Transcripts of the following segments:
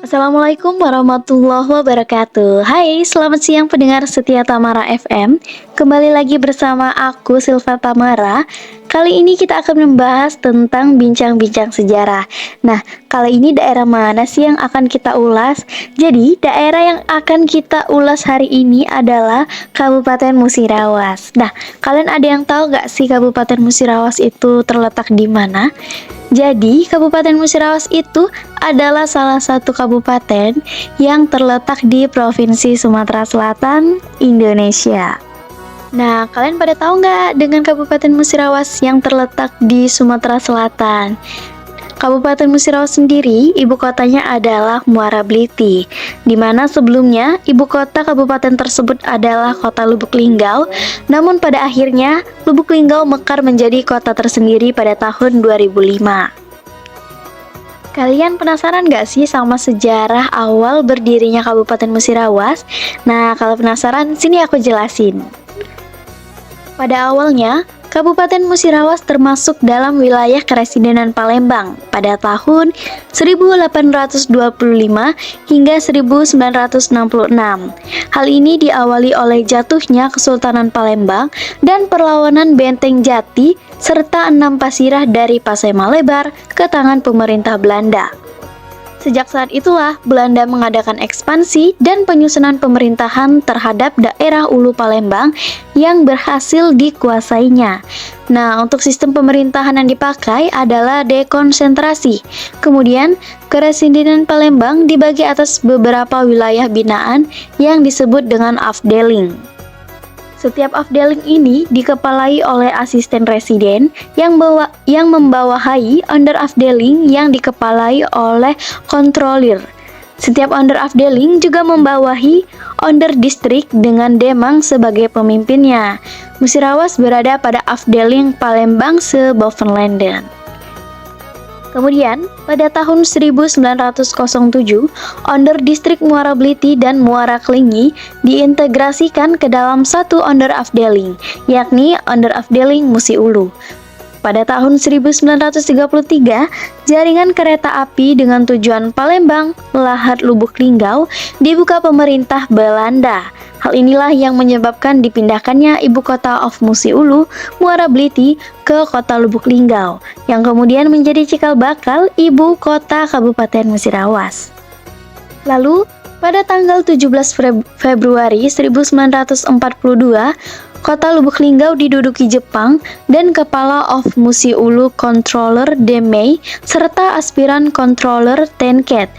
Assalamualaikum warahmatullahi wabarakatuh. Hai, selamat siang pendengar setia Tamara FM. Kembali lagi bersama aku Silva Tamara. Kali ini kita akan membahas tentang bincang-bincang sejarah. Nah, kali ini daerah mana sih yang akan kita ulas? Jadi, daerah yang akan kita ulas hari ini adalah Kabupaten Musirawas. Nah, kalian ada yang tahu gak sih Kabupaten Musirawas itu terletak di mana? Jadi, Kabupaten Musirawas itu adalah salah satu kabupaten yang terletak di Provinsi Sumatera Selatan, Indonesia. Nah, kalian pada tahu nggak dengan Kabupaten Musirawas yang terletak di Sumatera Selatan? Kabupaten Musirawas sendiri, ibu kotanya adalah Muara Bliti, di mana sebelumnya ibu kota kabupaten tersebut adalah kota Lubuk Linggau, namun pada akhirnya Lubuk Linggau mekar menjadi kota tersendiri pada tahun 2005. Kalian penasaran gak sih sama sejarah awal berdirinya Kabupaten Musirawas? Nah, kalau penasaran, sini aku jelasin. Pada awalnya, Kabupaten Musirawas termasuk dalam wilayah Keresidenan Palembang pada tahun 1825 hingga 1966. Hal ini diawali oleh jatuhnya Kesultanan Palembang dan perlawanan Benteng Jati serta 6 pasirah dari Pasai Malebar ke tangan pemerintah Belanda. Sejak saat itulah, Belanda mengadakan ekspansi dan penyusunan pemerintahan terhadap daerah Ulu Palembang yang berhasil dikuasainya. Nah, untuk sistem pemerintahan yang dipakai adalah dekonsentrasi. Kemudian, Keresidenan Palembang dibagi atas beberapa wilayah binaan yang disebut dengan afdeling. Setiap afdeling ini dikepalai oleh asisten residen yang membawahi under afdeling yang dikepalai oleh kontrolir. Setiap under afdeling juga membawahi under distrik dengan Demang sebagai pemimpinnya. Musirawas berada pada afdeling Palembang se-Bovenlanden. Kemudian, pada tahun 1907, Onder Distrik Muara Bliti dan Muara Klingi diintegrasikan ke dalam satu Onder Afdeling, yakni Onder Afdeling Musi Ulu. Pada tahun 1933, jaringan kereta api dengan tujuan Palembang, Lahat, Lubuk Linggau dibuka pemerintah Belanda. Hal inilah yang menyebabkan dipindahkannya ibu kota of Musi Ulu, Muara Bliti, ke kota Lubuk Linggau, yang kemudian menjadi cikal bakal ibu kota Kabupaten Musirawas. Lalu, pada tanggal 17 Februari 1942, kota Lubuk Linggau diduduki Jepang dan kepala of Musi Ulu Controller Demei serta aspiran Controller Tenket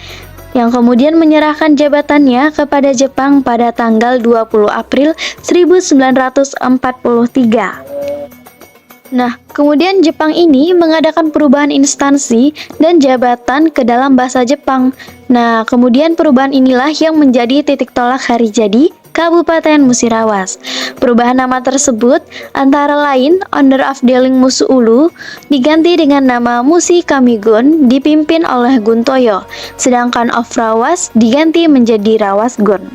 yang kemudian menyerahkan jabatannya kepada Jepang pada tanggal 20 April 1943. Nah, kemudian Jepang ini mengadakan perubahan instansi dan jabatan ke dalam bahasa Jepang. Nah, kemudian perubahan inilah yang menjadi titik tolak hari jadi Kabupaten Musirawas. Perubahan nama tersebut antara lain Onder Afdeling Musu Ulu diganti dengan nama Musi Kamigun dipimpin oleh Guntoyo, sedangkan Ofrawas diganti menjadi Rawas Gun.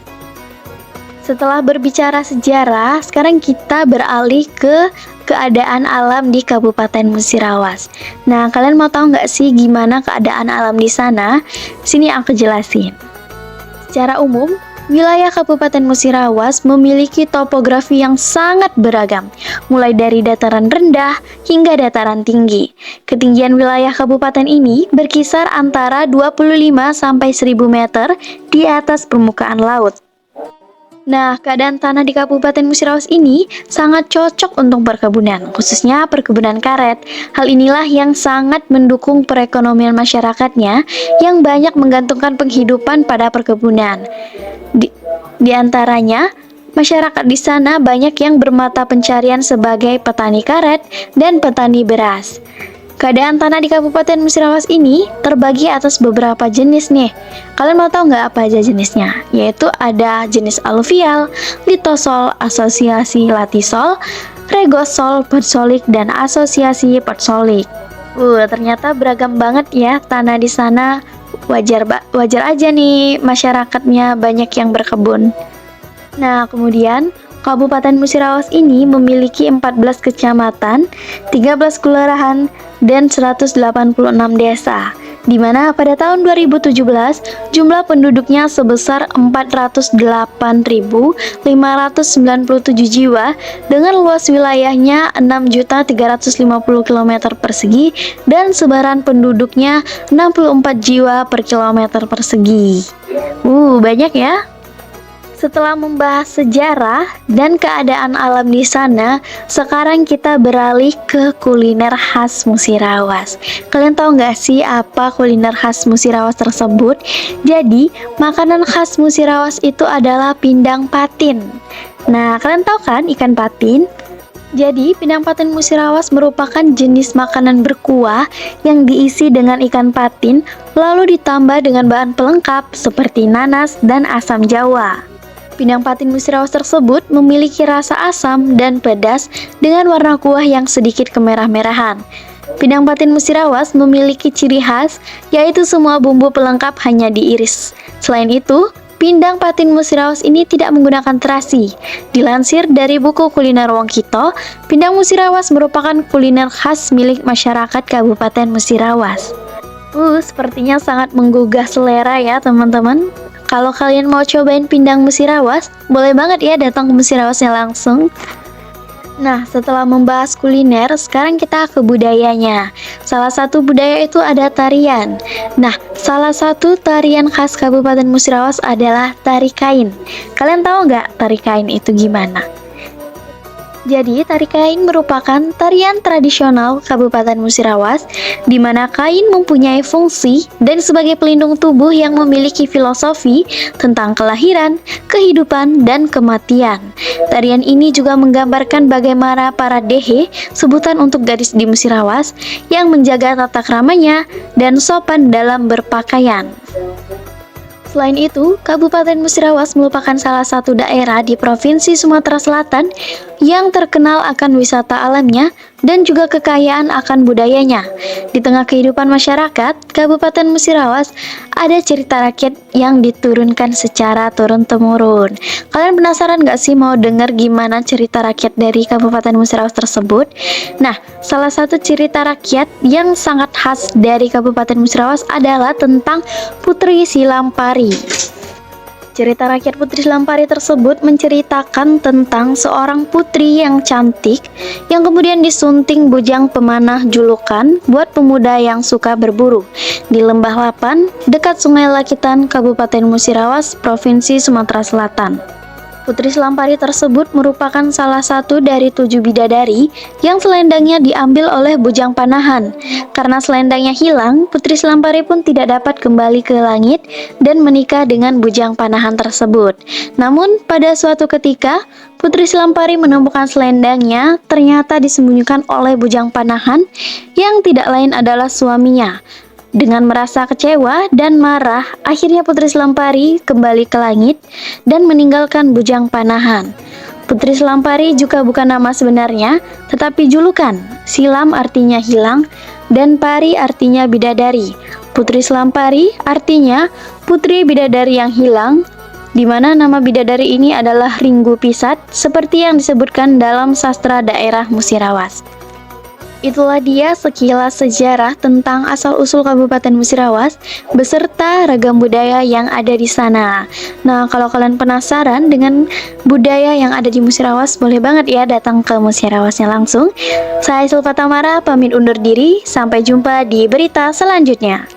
Setelah berbicara sejarah, sekarang kita beralih ke keadaan alam di Kabupaten Musirawas. Nah, kalian mau tahu nggak sih gimana keadaan alam di sana? Sini aku jelasin. Secara umum, wilayah Kabupaten Musirawas memiliki topografi yang sangat beragam, mulai dari dataran rendah hingga dataran tinggi. Ketinggian wilayah kabupaten ini berkisar antara 25 sampai 1000 meter di atas permukaan laut. Nah, keadaan tanah di Kabupaten Musirawas ini sangat cocok untuk perkebunan, khususnya perkebunan karet. Hal inilah yang sangat mendukung perekonomian masyarakatnya yang banyak menggantungkan penghidupan pada perkebunan. Di antaranya, masyarakat di sana banyak yang bermata pencarian sebagai petani karet dan petani beras. Keadaan tanah di Kabupaten Musirawas ini terbagi atas beberapa jenis nih. Kalian mau tahu nggak apa aja jenisnya? Yaitu ada jenis aluvial, litosol, asosiasi latisol, regosol, persolik, dan asosiasi persolik. Ternyata beragam banget ya tanah di sana. Wajar aja nih masyarakatnya banyak yang berkebun. Nah, kemudian Kabupaten Musirawas ini memiliki 14 kecamatan, 13 kelurahan, dan 186 desa. di mana pada tahun 2017 jumlah penduduknya sebesar 408.597 jiwa dengan luas wilayahnya 6.350 km persegi dan sebaran penduduknya 64 jiwa per kilometer persegi. Banyak ya. Setelah membahas sejarah dan keadaan alam di sana, sekarang kita beralih ke kuliner khas Musirawas. Kalian tahu nggak sih apa kuliner khas Musirawas tersebut? Jadi, makanan khas Musirawas itu adalah pindang patin. Nah, kalian tahu kan ikan patin? Jadi, pindang patin Musirawas merupakan jenis makanan berkuah yang diisi dengan ikan patin, lalu ditambah dengan bahan pelengkap seperti nanas dan asam jawa. Pindang patin Musirawas tersebut memiliki rasa asam dan pedas dengan warna kuah yang sedikit kemerah-merahan. Pindang patin Musirawas memiliki ciri khas, yaitu semua bumbu pelengkap hanya diiris. Selain itu, pindang patin Musirawas ini tidak menggunakan terasi. Dilansir dari buku kuliner Wongkito, pindang Musirawas merupakan kuliner khas milik masyarakat Kabupaten Musirawas. Sepertinya sangat menggugah selera ya teman-teman. Kalau kalian mau cobain pindang Musirawas, boleh banget ya datang ke Musirawasnya langsung. Nah, setelah membahas kuliner, sekarang kita ke budayanya. Salah satu budaya itu ada tarian. Nah, salah satu tarian khas Kabupaten Musirawas adalah tari kain. Kalian tahu nggak tari kain itu gimana? Jadi, tari kain merupakan tarian tradisional Kabupaten Musirawas, di mana kain mempunyai fungsi dan sebagai pelindung tubuh yang memiliki filosofi tentang kelahiran, kehidupan, dan kematian. Tarian ini juga menggambarkan bagaimana para dehe, sebutan untuk gadis di Musirawas, yang menjaga tata kramanya dan sopan dalam berpakaian. Selain itu, Kabupaten Musirawas merupakan salah satu daerah di Provinsi Sumatera Selatan yang terkenal akan wisata alamnya dan juga kekayaan akan budayanya. Di tengah kehidupan masyarakat, Kabupaten Musirawas ada cerita rakyat yang diturunkan secara turun-temurun. Kalian penasaran gak sih mau dengar gimana cerita rakyat dari Kabupaten Musirawas tersebut? Nah, salah satu cerita rakyat yang sangat khas dari Kabupaten Musirawas adalah tentang Putri Silampari. Cerita rakyat Putri Silampari tersebut menceritakan tentang seorang putri yang cantik yang kemudian disunting bujang pemanah julukan buat pemuda yang suka berburu di Lembah Lapan dekat Sungai Lakitan, Kabupaten Musirawas, Provinsi Sumatera Selatan. Putri Silampari tersebut merupakan salah satu dari 7 bidadari yang selendangnya diambil oleh bujang panahan. Karena selendangnya hilang, Putri Silampari pun tidak dapat kembali ke langit dan menikah dengan bujang panahan tersebut. Namun, pada suatu ketika, Putri Silampari menemukan selendangnya ternyata disembunyikan oleh bujang panahan yang tidak lain adalah suaminya. Dengan merasa kecewa dan marah, akhirnya Putri Silampari kembali ke langit dan meninggalkan bujang panahan. Putri Silampari juga bukan nama sebenarnya, tetapi julukan. Silam artinya hilang, dan pari artinya bidadari. Putri Silampari artinya putri bidadari yang hilang, di mana nama bidadari ini adalah Ringgu Pisat, seperti yang disebutkan dalam sastra daerah Musirawas. Itulah dia sekilas sejarah tentang asal-usul Kabupaten Musirawas beserta ragam budaya yang ada di sana. Nah, kalau kalian penasaran dengan budaya yang ada di Musirawas, boleh banget ya datang ke Musirawasnya langsung. Saya Silva Tamara pamit undur diri, sampai jumpa di berita selanjutnya.